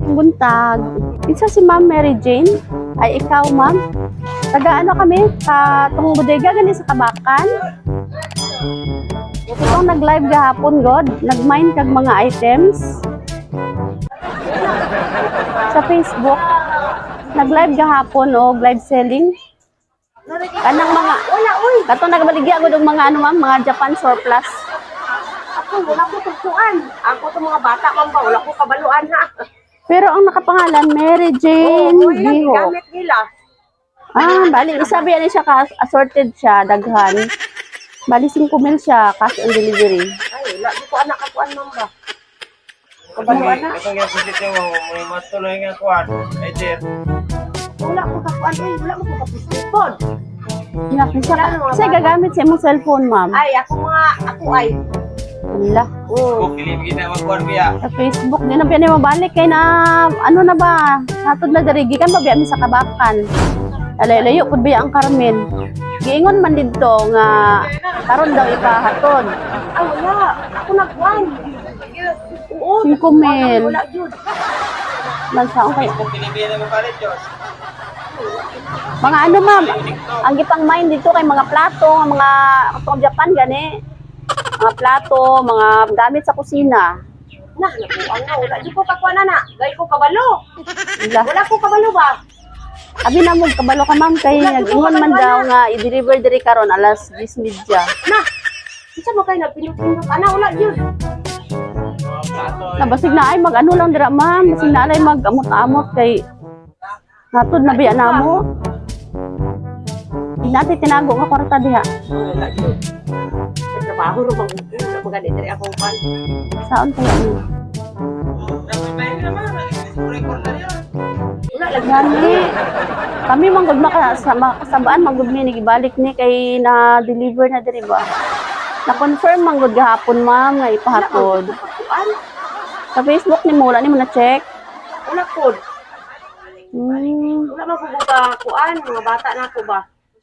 Buntag. Isa si Ma'am Mary Jane. Ay, ikaw, ma'am. Taga ano kami? Katong bodega gani sa Kabakan. Itong nag-live gahapon, God. Nag-mine kag mga items. Sa Facebook. Nag-live gahapon, o live selling. Kanang mga, katong nagbaligya ko ng mga ano, ma'am, mga Japan surplus. Ako, wala ko tugtuan. Ako itong mga bata, ma'am ba, wala ko kabaluan ha. Pero ang nakapangalan, Mary Jane yan, Bihok. gamit nila. Bali, isabi yan siya, assorted siya, daghan. Bali, 5,000 siya, cash on delivery. Ay, wala di ko anak akuan, ma'am ba. Kabaluan na. Katong yung positive mo, may matuloy nga kuhan. Ay, Jer. Wala ko kakuan, wala mo ko kapustipod. Kasi gagamit sa imong cellphone, ma'am. Ay, ako ay. Wala. Kung kilibigin na magkuhan biya. Sa Facebook, di na biya mabalik kay na, ano na ba, natod na darigi kan, babiya mi sa Kabakan. Alay-layo, pud biya ang Carmen. Giingon man dito nga, karon daw ipahatod. Ah, wala. Ako nagkuan. Oo, 5,000. wala yun. Bansaon kay Kung kilibigin na magpalit, Diyos. mga ano, ma'am, ang gipang mine dito kay mga plato, mga katong Japan gani. Mga plato, mga gamit sa kusina. Na, nabuang na. Wala di ko kakuan na. Gay ko kabalo. Wala. Wala ko kabalo ba? Abi na mo kabalo ka, ma'am, kay nag-ingon man daw nga i-deliver diri karon alas 10:30. Na, isa mo kayo nagpinupinop. Ana, wala yun. Basig na ay mag-ano lang dira, ma'am. Basig na ay mag-amot-amot kay natod na biya namo. Di natin tinago nga kwarta diha. Wala yun. Nagtrabaho rin magalit rin akong pan. Saan kaya niyo? May naman, record na yun. Wala lang. Gani. Kami manggod makasabaan manggod ni gibalik ni kay na deliver na diri ba. Na-confirm manggod gahapon, ma'am, nga ipahatod. Kakuan. Sa Facebook ni mo, wala ni mo na-check. Wala po. Hmm, Wala man po kakuan. Mga bata na ako ba?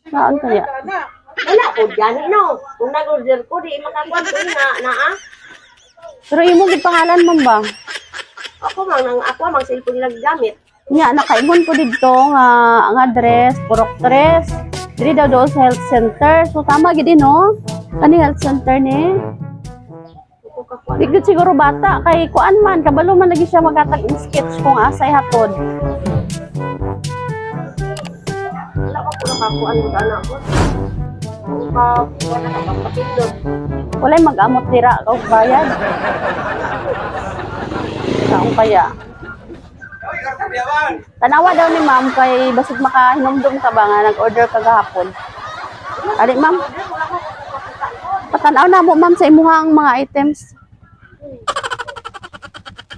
saan kaya? Wala po. Gani no. Kung nag-order ko, di makakuan ko na Pero imo gid pangalan, ma'am ba? Ako mang cellphone nila gamit. Nya nakaingon ko dito nga ang address, Purok 3. Diri daw doon sa health center. So tama gid no? Kani health center ni. Ako kakuan. Di gid siguro bata kay kuan man kabalo man lagi siya magatag in sketch kung asay hatod. Wala ko po nakakuan mo na ako. Kung kakuan na kapatidot. Walay mag-amot dira og bayad. Saan kaya? Tanawa daw ni ma'am kay basig makahinomdom ka ba nga nag-order ka gahapon. Ali ma'am, patanaw na mo ma'am sa imuhang mga items.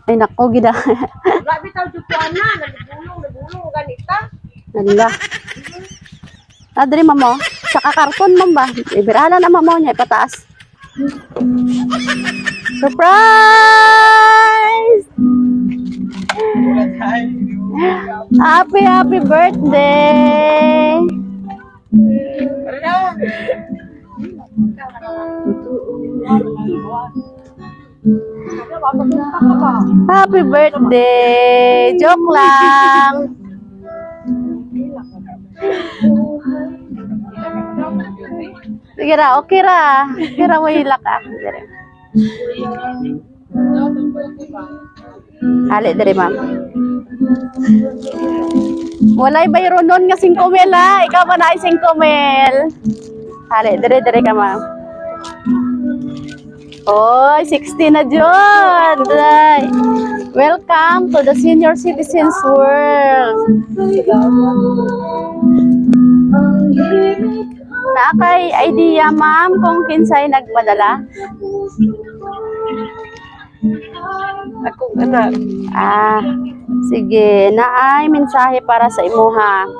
Ay nako gida. Wala bitaw jukuan na. Nagulong ganita. Nala. Adri ma'am mo, sa kakarton ma'am ba? Ibirala na ma'am mo niya ipataas. Surprise! Happy birthday! Happy birthday! Joke lang! Sige ra, okay ra. Okay ra mo hilak ka. Sige. Hali diri ma'am. Walay bayro nun nga 5,000 ha. Ikaw ba na ay 5,000? Hali diri ka ma'am. Oy, 60 na John. Welcome to the senior citizens world. Na kay idea ma'am kung kinsay nagpadala? Akong anak. Sige. Naay mensahe para sa imuha.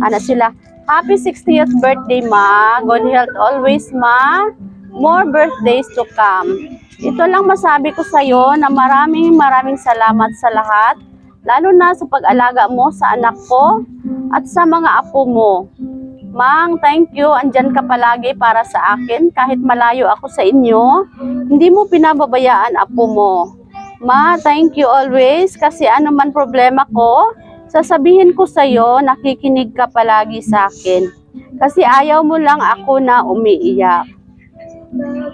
Ano sila? Happy 60th birthday, ma. Good health always, ma. More birthdays to come. Ito lang masabi ko sa iyo na maraming salamat sa lahat. Lalo na sa pag-alaga mo sa anak ko at sa mga apo mo. Mang, thank you. Andyan ka palagi para sa akin. Kahit malayo ako sa inyo, hindi mo pinababayaan apo mo. Ma, thank you always kasi ano man problema ko, sasabihin ko sa'yo, nakikinig ka palagi sa akin. Kasi ayaw mo lang ako na umiiyak.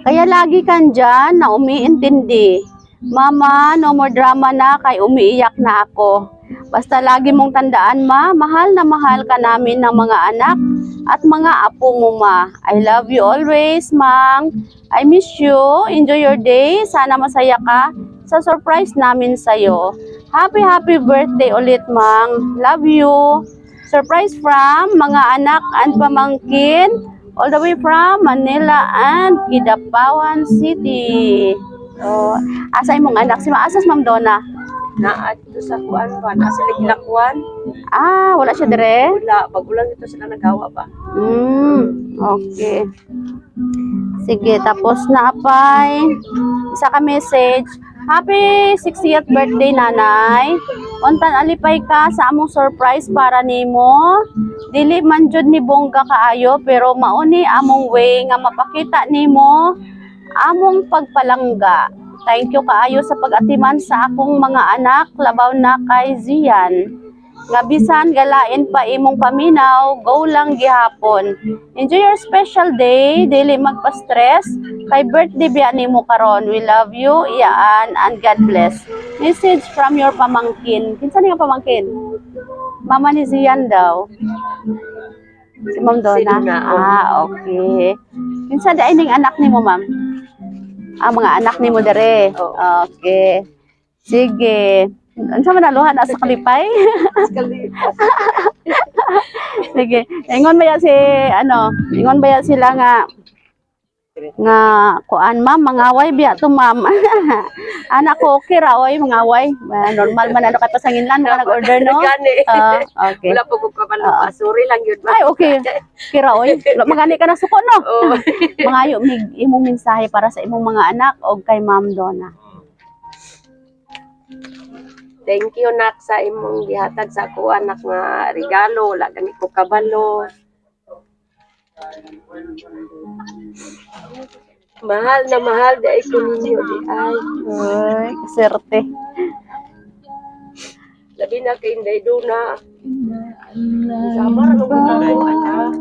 Kaya lagi kang dyan na umiintindi. Mama, no more drama na kay umiiyak na ako. Basta lagi mong tandaan, ma, mahal na mahal ka namin ng mga anak at mga apo mo, ma. I love you always, Mang. I miss you. Enjoy your day. Sana masaya ka sa surprise namin sa'yo. Happy birthday ulit, Mang. Love you. Surprise from mga anak and pamangkin all the way from Manila and Kidapawan City. Oh, asa imong anak? Si Maasas, Ma'am Donna? Naa dito sa kuan ba? Nasa Liglakuan. Ah, wala siya dire? Wala. Bagulang dito sila nagawa ba? Okay. Sige, tapos na apay. Isa ka message. Happy 60th birthday, nanay. Untan alipay ka sa among surprise para nimo. Dili man jud ni bongga kaayo pero mauni among way nga mapakita nimo among pagpalangga. Thank you kaayo sa pag-atiman sa akong mga anak, labaw na kay Zian. Nga bisan galain pa imong paminaw, go lang gihapon. Enjoy your special day, dili magpa-stress. Kay birthday biya nimo karon. We love you, Ian, and God bless. Message from your pamangkin. Kinsa ni nga pamangkin? Mama ni Zian daw. Si Ma'am Donna. Sino nga, Okay. Kinsa da ining anak nimo, ma'am? Mga anak ni mo dere. Oo. Okay. Sige. Ano sa manaluhan na sa kalipay? Sige. Ingon ba yan si, ingon ba yan sila nga kuan ma'am, mangaway biya to ma'am. Anak ko okay ra oy, mangaway. Normal man ano kay pasanginlan mo nag-order no. Okay. Wala po ko kapalo. Sorry lang yun. Ay, okay. Kira oy. Magani ka na suko no. Oo. Mangayo mig imong mensahe para sa imong mga anak o kay Ma'am Donna. Thank you nak sa imong gihatag sa ako anak nga regalo. Wala gani ko kabalo. Mahal na mahal di ay ko ninyo di ay. Ay, kaserte. Labi na kay Inday Duna. Sama ra mo ana.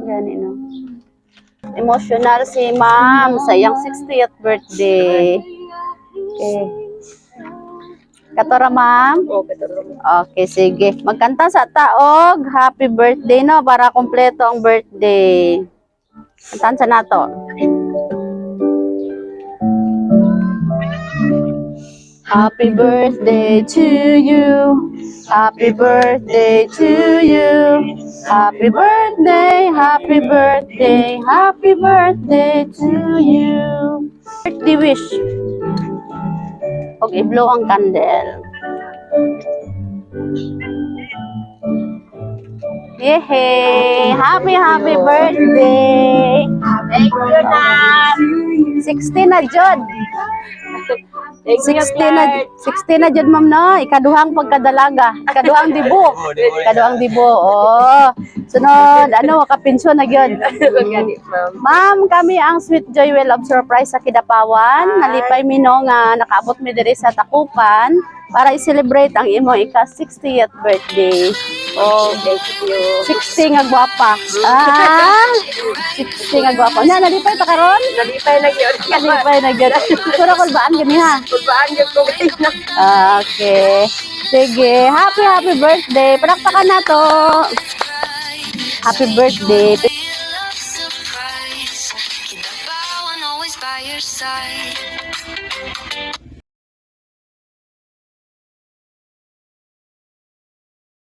Gani no. Emotional si Ma'am sa iyang 60th birthday. Okay. Katora Ma'am. Oh, katulong mo. Okay, sige. Magkanta sa taog. Happy birthday no para kompleto ang birthday. Kantan sa nato. Happy birthday to you. Happy birthday to you. Happy birthday, happy birthday, happy birthday to you. Birthday wish. Okay, blow ang candle. Yehey! Happy birthday! Thank you, Nam! 60 na, Jod! Thank you, 60 na jud ma'am no, ikaduhang pagkadalaga, ikaduhang dibo. Ikaduhang dibo. Oh. Sunod, kapensyon na gyud. Gani, ma'am. Ma'am, kami ang Sweet Joy Well of Surprise sa Kidapawan. Nalipay mi no nga nakaabot mi diri sa Takupan para i-celebrate ang imong ika-60th birthday. Oh, thank you. 60 nga gwapa. 60 nga gwapa. Nalipay pa karon? Nalipay na yun. Nalipay na gyud. Sura kulbaan gani ha. Kulbaan yung kumain na. Okay. Sige. Happy birthday. Palakpakan na to. Happy birthday. Surprise. Kinabawan always by your side.